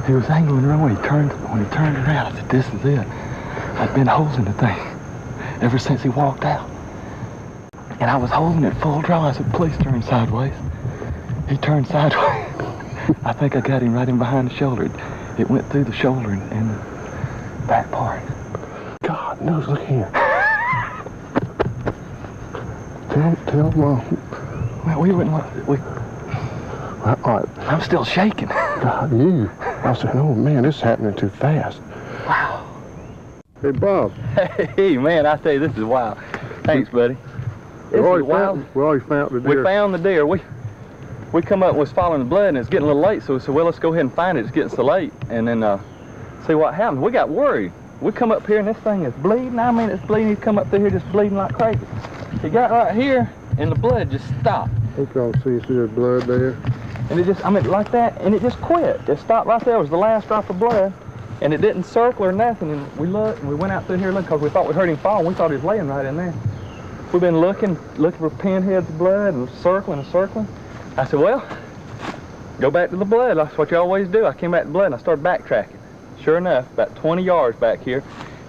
He was angling around when he turned around. I said, this is it. I'd been holding the thing ever since he walked out. And I was holding it full draw. I said, please turn sideways. He turned sideways. I think I got him right in behind the shoulder. It went through the shoulder and the back part. God knows, look here. Tell Mom. Well, we wouldn't want, All right. I'm still shaking. God, you. I said, oh man, this is happening too fast. Wow. Hey, Bob. Hey, man, I tell you, this is wild. Thanks, buddy. We already found the deer. We found the deer. We come up and was following the blood, and it's getting a little late, so we said, well, let's go ahead and find it. It's getting so late, and then see what happens. We got worried. We come up here, and this thing is bleeding. I mean, it's bleeding. He come up through here just bleeding like crazy. He got right here, and the blood just stopped. Look, y'all see there's blood there. And it just, I mean, like that, and it just quit. It stopped right there. It was the last drop of blood, and it didn't circle or nothing. And we looked, and we went out through here looking because we thought we heard him fall, and we thought he was laying right in there. We've been looking for pinheads of blood and circling and circling. I said, well, go back to the blood. That's what you always do. I came back to the blood, and I started backtracking. Sure enough, about 20 yards back here,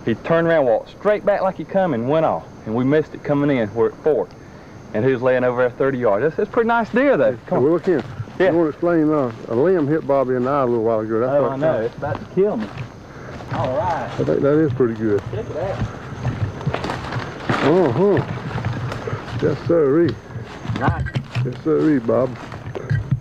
he turned around, walked straight back like he come, and went off. And we missed it coming in where it forked. And he was laying over there 30 yards. That's a pretty nice deer, though. Come on. Well, look here. Yeah. I want to explain, a limb hit Bobby in the eye a little while ago. That's Oh, I know. It's about to kill me. All right. I think that is pretty good. Check it out. Yes, sirree. Nice. Yes, sirree, Bob.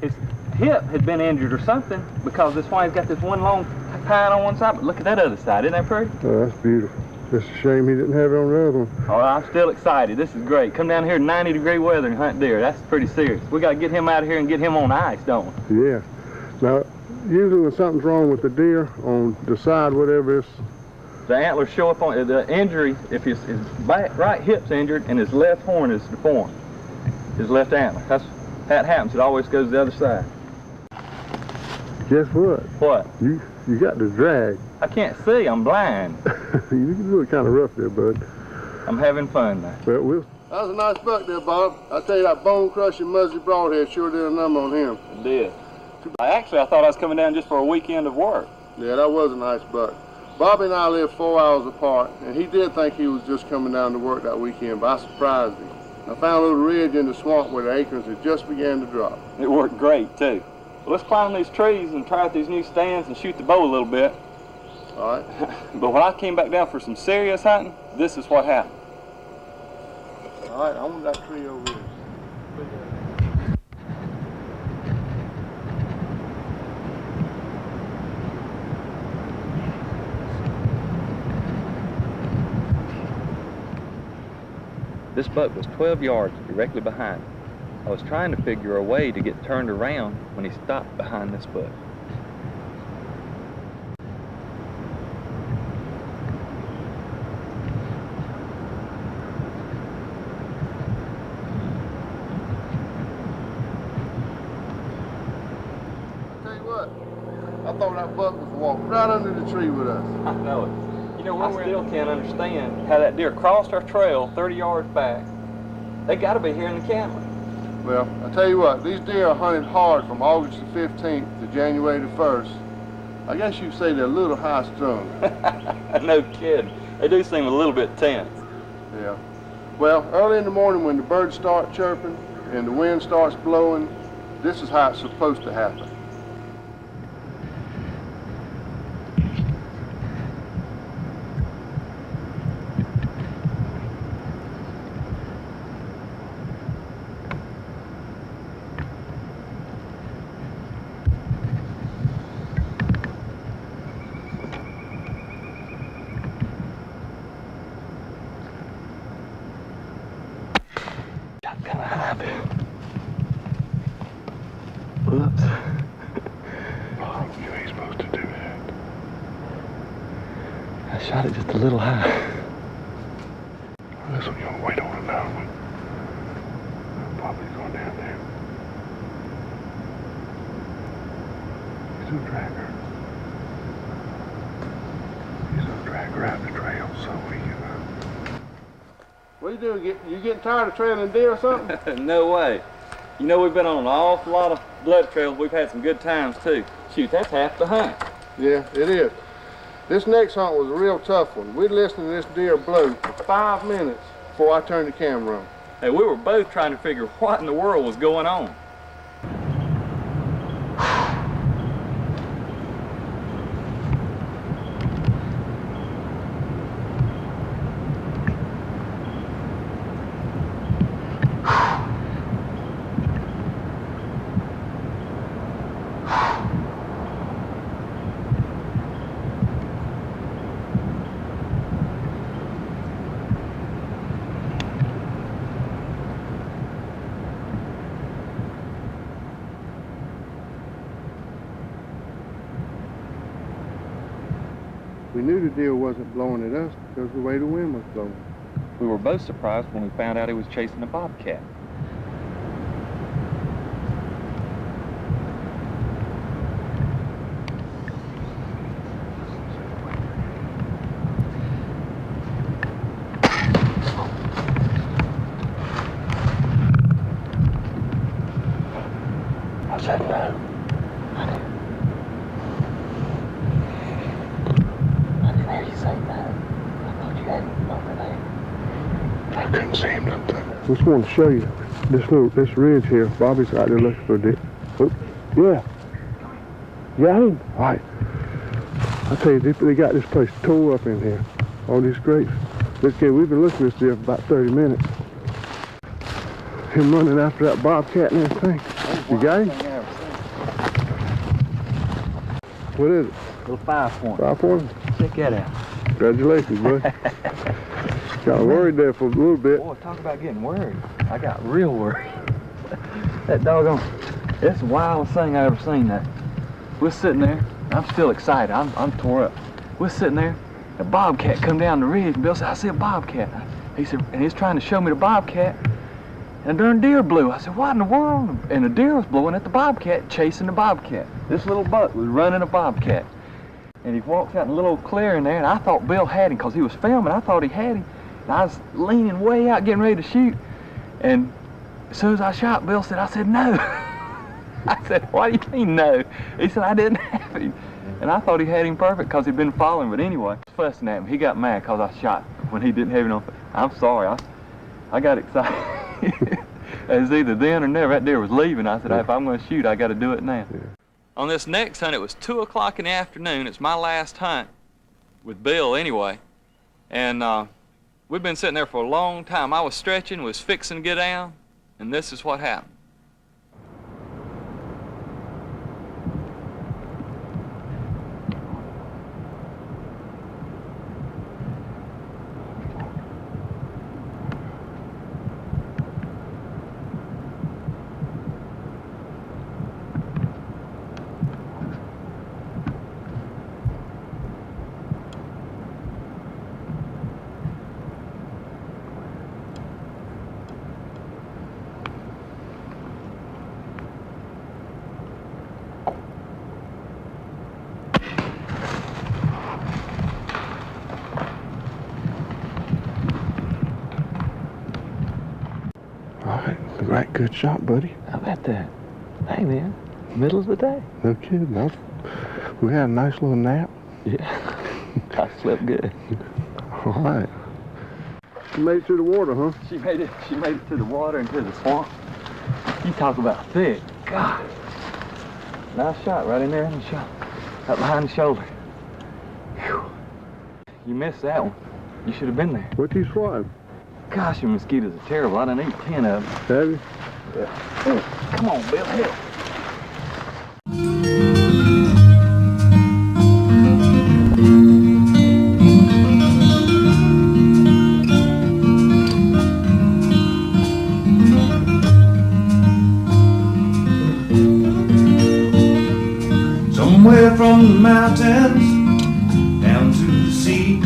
His hip had been injured or something because that's why he's got this one long pine on one side. But look at that other side. Isn't that pretty? Oh, that's beautiful. It's a shame he didn't have it on the other one. Oh, I'm still excited. This is great. Come down here in 90-degree weather and hunt deer. That's pretty serious. We got to get him out of here and get him on ice, don't we? Yeah. Now, usually when something's wrong with the deer on the side, whatever it's... The antlers show up on the injury. If his back, right hip's injured and his left horn is deformed, his left antler. That happens. It always goes to the other side. Guess what? What? You got the drag. I can't see. I'm blind. You look kind of rough there, bud. I'm having fun now. Well, that was a nice buck there, Bob. I tell you, that bone-crushing Muzzy Broadhead sure did a number on him. It did. I thought I was coming down just for a weekend of work. Yeah, that was a nice buck. Bobby and I live 4 hours apart, and he did think he was just coming down to work that weekend, but I surprised him. I found a little ridge in the swamp where the acorns had just began to drop. It worked great, too. Well, let's climb these trees and try out these new stands and shoot the bow a little bit. All right. But when I came back down for some serious hunting, this is what happened. All right, I want that tree over here. This buck was 12 yards directly behind me. I was trying to figure a way to get turned around when he stopped behind this bush. Tell you what, I thought that buck was walking right under the tree with us. I know it. You know, I still can't understand how that deer crossed our trail 30 yards back. They got to be here in the camera. Well, I tell you what, these deer are hunted hard from August the 15th to January the 1st. I guess you'd say they're a little high-strung. No kidding. They do seem a little bit tense. Yeah. Well, early in the morning when the birds start chirping and the wind starts blowing, this is how it's supposed to happen. Whoops. Oh, you ain't supposed to do that. I shot it just a little high. This one, you'll wait on another one. Probably going down there. He's gonna drag her. He's gonna drag her out the trail so we can... What are you doing? You getting tired of trailing deer or something? No way. You know, we've been on an awful lot of blood trails. We've had some good times, too. Shoot, that's half the hunt. Yeah, it is. This next hunt was a real tough one. We listened to this deer blow for 5 minutes before I turned the camera on. Hey, we were both trying to figure what in the world was going on. We knew the deer wasn't blowing at us because of the way the wind was blowing. We were both surprised when we found out he was chasing a bobcat. I said no. I didn't hear you say no. I thought you had him over there. I couldn't see him up there. Just wanted to show you this ridge here. Bobby's out there looking for a deer. Oh, yeah. Got him? Right. I tell you, they got this place tore up in here. All these grapes. This kid, we've been looking at this deer for about 30 minutes. Him running after that bobcat and everything. You got him? What is it? Little 5-point. 5-point? Check that out. Congratulations, bud. Got worried there for a little bit. Boy, talk about getting worried. I got real worried. That doggone, it's the wildest thing I ever seen. That we're sitting there. I'm still excited. I'm tore up. We're sitting there. A bobcat come down the ridge. And Bill said, "I see a bobcat." He said, and he's trying to show me the bobcat. And a darn deer blew. I said, "What in the world?" And the deer was blowing at the bobcat, chasing the bobcat. This little buck was running a bobcat. And he walks out in a little clearing there, and I thought Bill had him because he was filming. I thought he had him. And I was leaning way out, getting ready to shoot. And as soon as I shot, Bill said, I said, "No." I said, "What do you mean no?" He said, "I didn't have him." And I thought he had him perfect because he'd been following. But anyway, fussing at him. He got mad because I shot when he didn't have him on. I'm sorry. I got excited. It was either then or never. That deer was leaving. I said, if I'm going to shoot, I got to do it now. Yeah. On this next hunt, it was 2 o'clock in the afternoon. It's my last hunt with Bill anyway. And we've been sitting there for a long time. I was stretching, was fixing to get down, and this is what happened. Right, good shot, buddy. How about that? Hey, man, middle of the day. No kidding. We had a nice little nap. Yeah, I slept good. All right. She made it to the water, huh? She made it to the water and to the swamp. You talk about thick. God. Nice shot right in there in the shot. Up behind the shoulder. Whew. You missed that one. You should have been there. What you swatting? Gosh, your mosquitoes are terrible. I done ate 10 of them. Have you? Yeah. Oh, come on, Bill, help. Somewhere from the mountains down to the sea,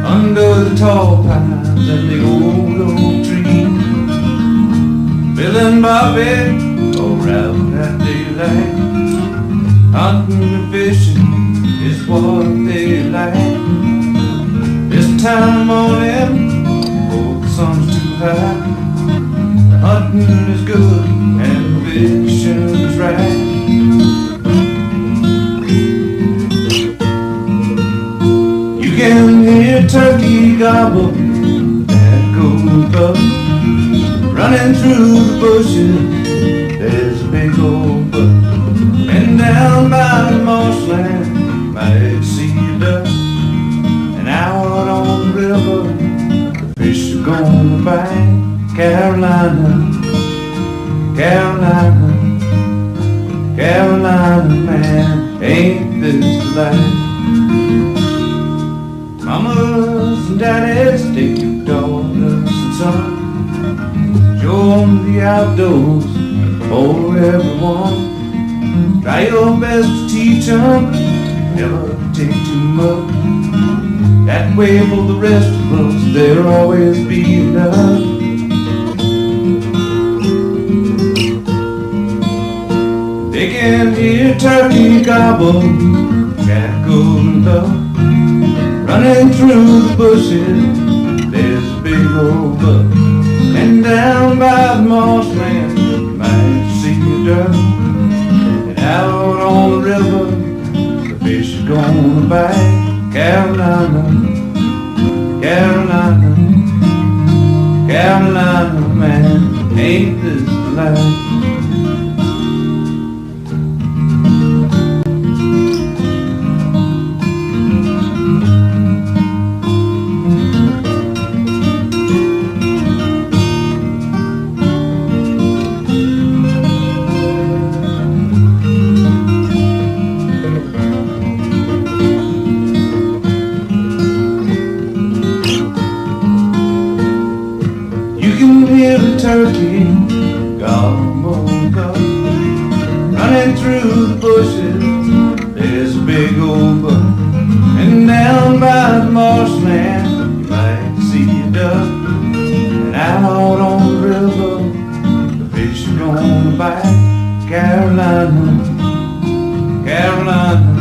under the tall pines and the old oak tree, Bill and Bobby go out at daylight, hunting and fishing is what they like. This time of morning, before the sun's too high, the hunting is good and the fishing is right. turkey gobble that gold buck running through the bushes. There's a big old buck. And down by the marshland might see a duck. And out on the river the fish are gonna bite. Carolina, Carolina, Carolina, man, ain't this the life? Mamas and daddies, take your daughters and sons, show them the outdoors for everyone. Try your best to teach them, never take too much. That way for the rest of us, there'll always be enough. They can hear turkey gobble, cat golden duck running through the bushes. There's a big old buck. And down by the marshland you might see a duck. And out on the river the fish are gonna bite. Carolina, Carolina, Carolina, man, ain't this the life? You can hear the turkey gobble up running through the bushes. There's a big old buck. And down by the marshland you might see a duck. And out on the river the fish are gonna bite. Carolina, Carolina,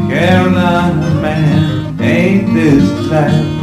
Carolina, man, ain't this the life?